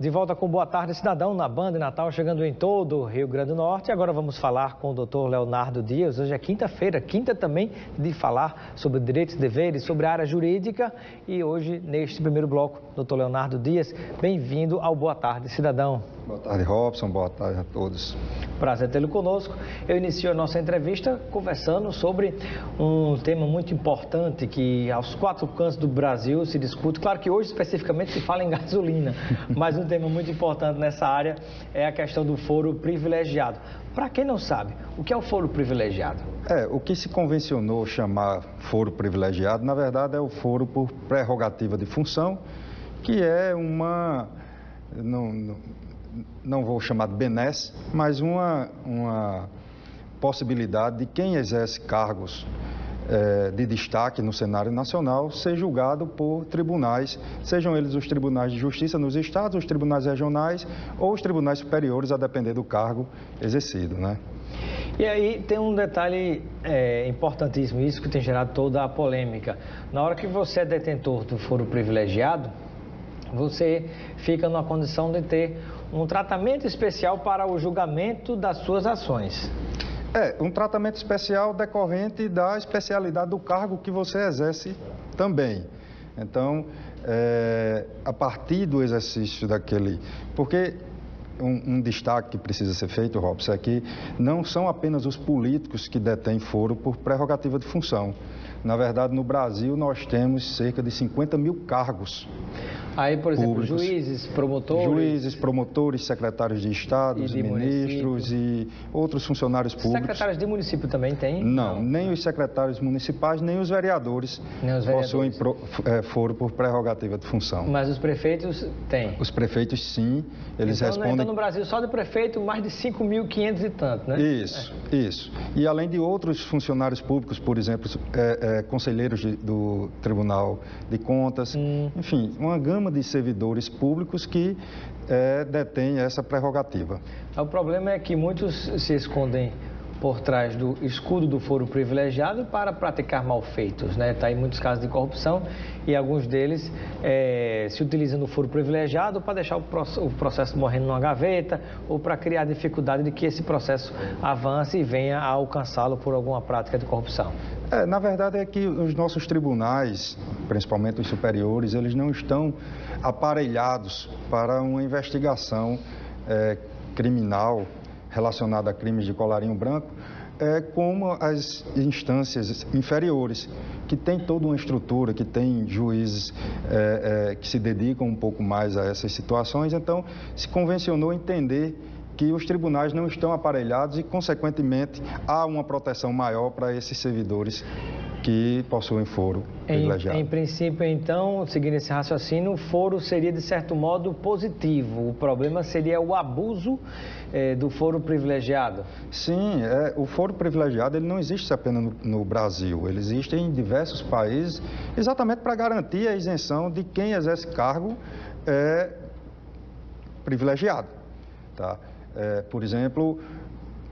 De volta com Boa Tarde Cidadão na Band Natal, chegando em todo o Rio Grande do Norte. E agora vamos falar com o Dr. Leonardo Dias. Hoje é quinta-feira, quinta também de falar sobre direitos e deveres, sobre a área jurídica. E hoje, neste primeiro bloco, Dr. Leonardo Dias, bem-vindo ao Boa Tarde Cidadão. Boa tarde, Robson. Boa tarde a todos. Prazer tê-lo conosco. Eu inicio a nossa entrevista conversando sobre um tema muito importante que aos quatro cantos do Brasil se discute. Claro que hoje especificamente se fala em gasolina, mas um tema muito importante nessa área é a questão do foro privilegiado. Para quem não sabe, o que é o foro privilegiado? O que se convencionou chamar foro privilegiado, na verdade, é o foro por prerrogativa de função, que é uma... não vou chamar de benesse, mas uma possibilidade de quem exerce cargos de destaque no cenário nacional ser julgado por tribunais, sejam eles os tribunais de justiça nos estados, os tribunais regionais ou os tribunais superiores, a depender do cargo exercido, né? E aí tem um detalhe importantíssimo, isso que tem gerado toda a polêmica. Na hora que você é detentor do foro privilegiado, você fica numa condição de ter um tratamento especial para o julgamento das suas ações. Um tratamento especial decorrente da especialidade do cargo que você exerce também. Então, a partir do exercício daquele... Porque um destaque que precisa ser feito, Robson, é que não são apenas os políticos que detêm foro por prerrogativa de função. Na verdade, no Brasil, nós temos cerca de 50 mil cargos. Aí, por exemplo, públicos, juízes, promotores, secretários de Estado, ministros e outros funcionários públicos. Secretários de município também tem? Não, nem os secretários municipais, nem os vereadores possuem foro por prerrogativa de função. Mas os prefeitos têm? Os prefeitos, sim, eles respondem... Então, no Brasil, só de prefeito, mais de 5.500 e tanto, né? Isso. E além de outros funcionários públicos, por exemplo, conselheiros do Tribunal de Contas, enfim, uma gama de servidores públicos que detêm essa prerrogativa. O problema é que muitos se escondem por trás do escudo do foro privilegiado para praticar malfeitos, né? Está aí muitos casos de corrupção e alguns deles se utilizam do foro privilegiado para deixar o processo morrendo numa gaveta ou para criar dificuldade de que esse processo avance e venha a alcançá-lo por alguma prática de corrupção. Na verdade é que os nossos tribunais, principalmente os superiores, eles não estão aparelhados para uma investigação criminal relacionada a crimes de colarinho branco, como as instâncias inferiores, que tem toda uma estrutura, que tem juízes que se dedicam um pouco mais a essas situações. Então, se convencionou entender que os tribunais não estão aparelhados e, consequentemente, há uma proteção maior para esses servidores que possuem foro privilegiado. Em princípio, então, seguindo esse raciocínio, o foro seria, de certo modo, positivo. O problema seria o abuso do foro privilegiado? Sim, o foro privilegiado ele não existe apenas no Brasil, ele existe em diversos países, exatamente para garantir a isenção de quem exerce cargo privilegiado, tá? Por exemplo,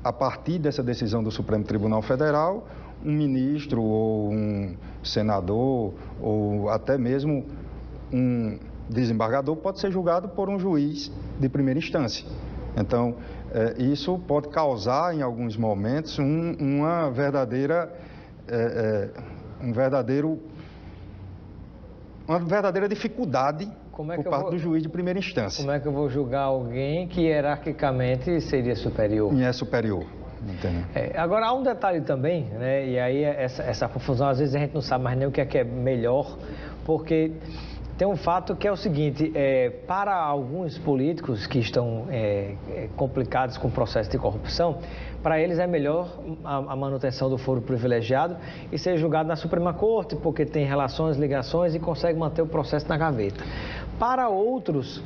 a partir dessa decisão do Supremo Tribunal Federal, um ministro ou um senador ou até mesmo um desembargador pode ser julgado por um juiz de primeira instância. Então, isso pode causar, em alguns momentos, uma verdadeira dificuldade por parte do juiz de primeira instância. Como é que eu vou julgar alguém que hierarquicamente seria superior? E é superior. Agora, há um detalhe também, né? E aí essa confusão, às vezes a gente não sabe mais nem o que é melhor, porque tem um fato que é o seguinte, para alguns políticos que estão complicados com o processo de corrupção, para eles é melhor a manutenção do foro privilegiado e ser julgado na Suprema Corte, porque tem relações, ligações e consegue manter o processo na gaveta. Para outros,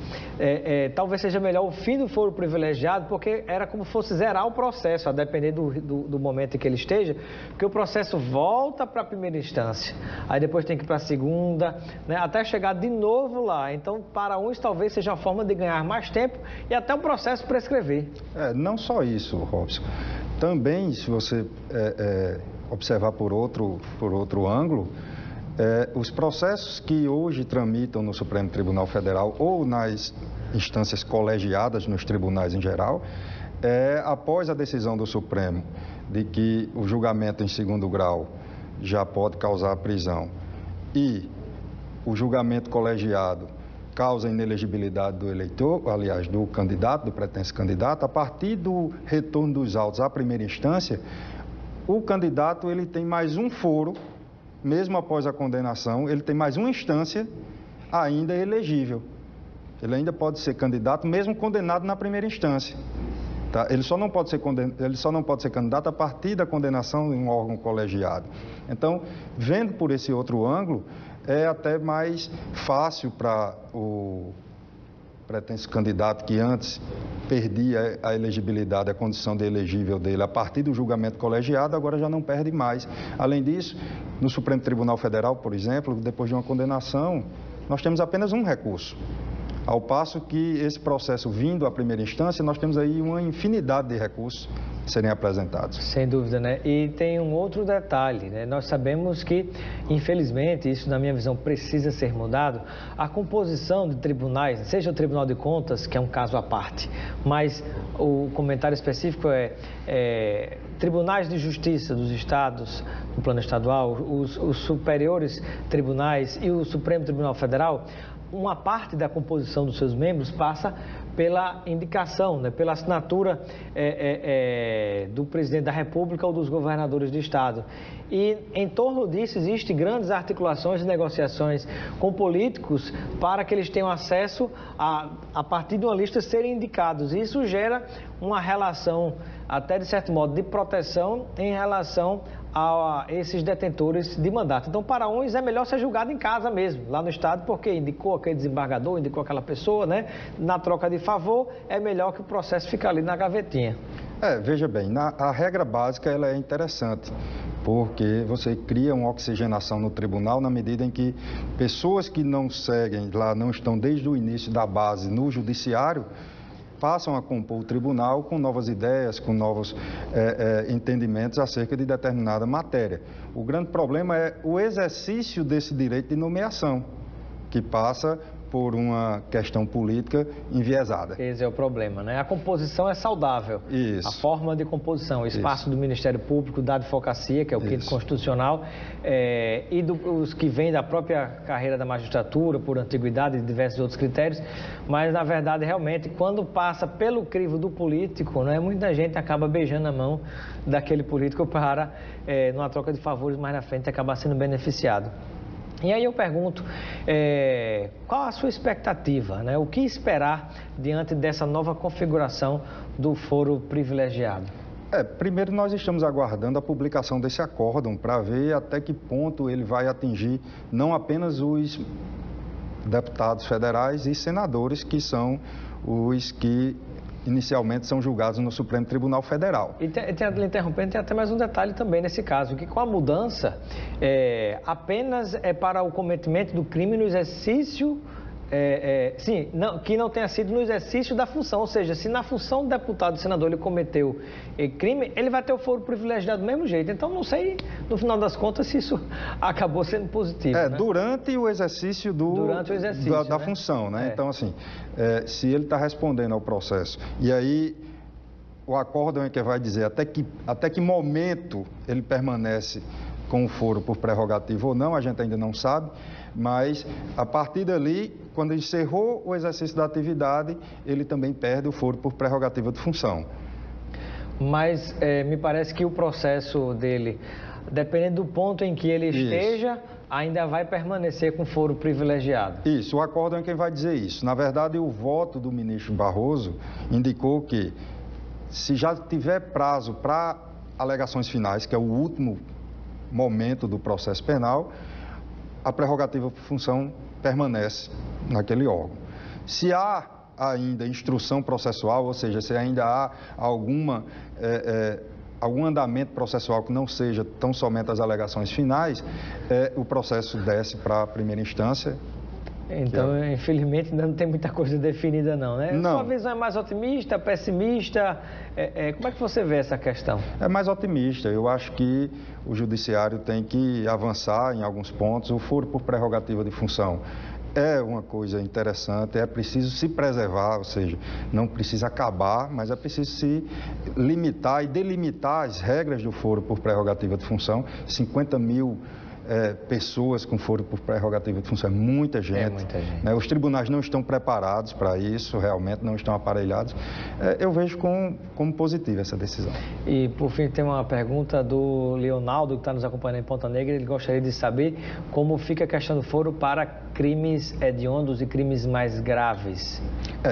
talvez seja melhor o fim do foro privilegiado, porque era como se fosse zerar o processo, a depender do momento em que ele esteja, porque o processo volta para a primeira instância, aí depois tem que ir para a segunda, né, até chegar de novo lá. Então, para uns, talvez seja uma forma de ganhar mais tempo e até o processo prescrever. Não só isso, Robson. Também, se você observar por outro ângulo, Os processos que hoje tramitam no Supremo Tribunal Federal ou nas instâncias colegiadas nos tribunais em geral, após a decisão do Supremo de que o julgamento em segundo grau já pode causar prisão e o julgamento colegiado causa inelegibilidade do eleitor, aliás, do candidato, do pretenso candidato, a partir do retorno dos autos à primeira instância, o candidato ele tem mais um foro, mesmo após a condenação, ele tem mais uma instância ainda elegível. Ele ainda pode ser candidato, mesmo condenado na primeira instância. Tá? Ele só não pode ser candidato a partir da condenação em um órgão colegiado. Então, vendo por esse outro ângulo, é até mais fácil para o pretenso candidato que antes perdia a elegibilidade, a condição de elegível dele a partir do julgamento colegiado, agora já não perde mais. Além disso, no Supremo Tribunal Federal, por exemplo, depois de uma condenação, nós temos apenas um recurso. Ao passo que esse processo vindo à primeira instância, nós temos aí uma infinidade de recursos a serem apresentados. Sem dúvida, né? E tem um outro detalhe, né? Nós sabemos que, infelizmente, isso na minha visão precisa ser mudado, a composição de tribunais, seja o Tribunal de Contas, que é um caso à parte, mas o comentário específico tribunais de justiça dos estados, no plano estadual, os superiores tribunais e o Supremo Tribunal Federal, uma parte da composição dos seus membros passa pela indicação, né, pela assinatura do presidente da República ou dos governadores de estado. E em torno disso existem grandes articulações e negociações com políticos para que eles tenham acesso a partir de uma lista serem indicados. E isso gera uma relação, até de certo modo, de proteção em relação a esses detentores de mandato. Então, para uns é melhor ser julgado em casa mesmo, lá no estado, porque indicou aquele desembargador, indicou aquela pessoa, né? Na troca de favor, é melhor que o processo fique ali na gavetinha. Veja bem, a regra básica ela é interessante, porque você cria uma oxigenação no tribunal na medida em que pessoas que não seguem lá, não estão desde o início da base no judiciário, passam a compor o tribunal com novas ideias, com novos entendimentos acerca de determinada matéria. O grande problema é o exercício desse direito de nomeação, que passa por uma questão política enviesada. Esse é o problema, né? A composição é saudável. Isso. A forma de composição, o espaço do Ministério Público, da advocacia, que é o quinto constitucional, e os que vêm da própria carreira da magistratura, por antiguidade e diversos outros critérios, mas, na verdade, realmente, quando passa pelo crivo do político, né, muita gente acaba beijando a mão daquele político para, numa troca de favores, mais na frente, acabar sendo beneficiado. E aí eu pergunto, qual a sua expectativa, né? O que esperar diante dessa nova configuração do foro privilegiado? Primeiro nós estamos aguardando a publicação desse acórdão para ver até que ponto ele vai atingir não apenas os deputados federais e senadores, que são os que inicialmente são julgados no Supremo Tribunal Federal. E interrompendo, tem até mais um detalhe também nesse caso, que com a mudança, apenas é para o cometimento do crime no exercício, que não tenha sido no exercício da função, ou seja, se na função do deputado e senador ele cometeu crime, ele vai ter o foro privilegiado do mesmo jeito. Então, não sei, no final das contas, se isso acabou sendo positivo. Né? Durante o exercício da né? função, né? Então, assim, se ele está respondendo ao processo, e aí o acórdão é que vai dizer até que momento ele permanece com o foro por prerrogativa ou não, a gente ainda não sabe, mas a partir dali, quando encerrou o exercício da atividade, ele também perde o foro por prerrogativa de função. Mas me parece que o processo dele, dependendo do ponto em que ele esteja, ainda vai permanecer com foro privilegiado. Isso, o acórdão é quem vai dizer isso. Na verdade, o voto do ministro Barroso indicou que, se já tiver prazo para alegações finais, que é o último momento do processo penal, a prerrogativa por função permanece naquele órgão. Se há ainda instrução processual, ou seja, se ainda há algum andamento processual que não seja tão somente as alegações finais, o processo desce para a primeira instância Então, infelizmente, ainda não tem muita coisa definida não, né? Não. Sua visão é mais otimista, pessimista? Como é que você vê essa questão? É mais otimista. Eu acho que o judiciário tem que avançar em alguns pontos. O foro por prerrogativa de função é uma coisa interessante, é preciso se preservar, ou seja, não precisa acabar, mas é preciso se limitar e delimitar as regras do foro por prerrogativa de função. 50 mil pessoas com foro por prerrogativa de função, é muita gente. Né? Os tribunais não estão preparados para isso, realmente não estão aparelhados. Eu vejo como positiva essa decisão. E, por fim, tem uma pergunta do Leonardo, que está nos acompanhando em Ponta Negra. Ele gostaria de saber como fica a questão do foro para crimes hediondos e crimes mais graves.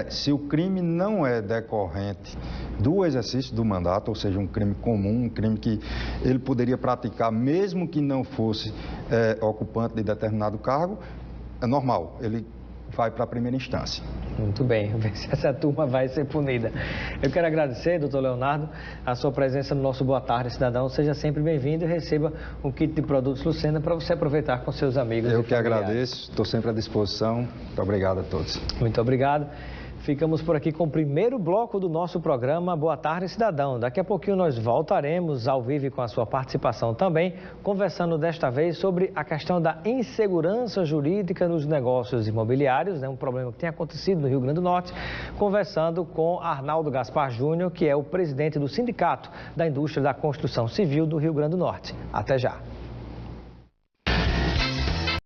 Se o crime não é decorrente do exercício do mandato, ou seja, um crime comum, um crime que ele poderia praticar mesmo que não fosse ocupante de determinado cargo, é normal, ele vai para a primeira instância. Muito bem, vamos ver se essa turma vai ser punida. Eu quero agradecer, doutor Leonardo, a sua presença no nosso Boa Tarde, Cidadão. Seja sempre bem-vindo e receba um kit de produtos Lucena para você aproveitar com seus amigos. Eu que agradeço, estou sempre à disposição. Muito obrigado a todos. Muito obrigado. Ficamos por aqui com o primeiro bloco do nosso programa Boa Tarde, Cidadão. Daqui a pouquinho nós voltaremos ao vivo com a sua participação também, conversando desta vez sobre a questão da insegurança jurídica nos negócios imobiliários, né? Um problema que tem acontecido no Rio Grande do Norte, conversando com Arnaldo Gaspar Júnior, que é o presidente do Sindicato da Indústria da Construção Civil do Rio Grande do Norte. Até já.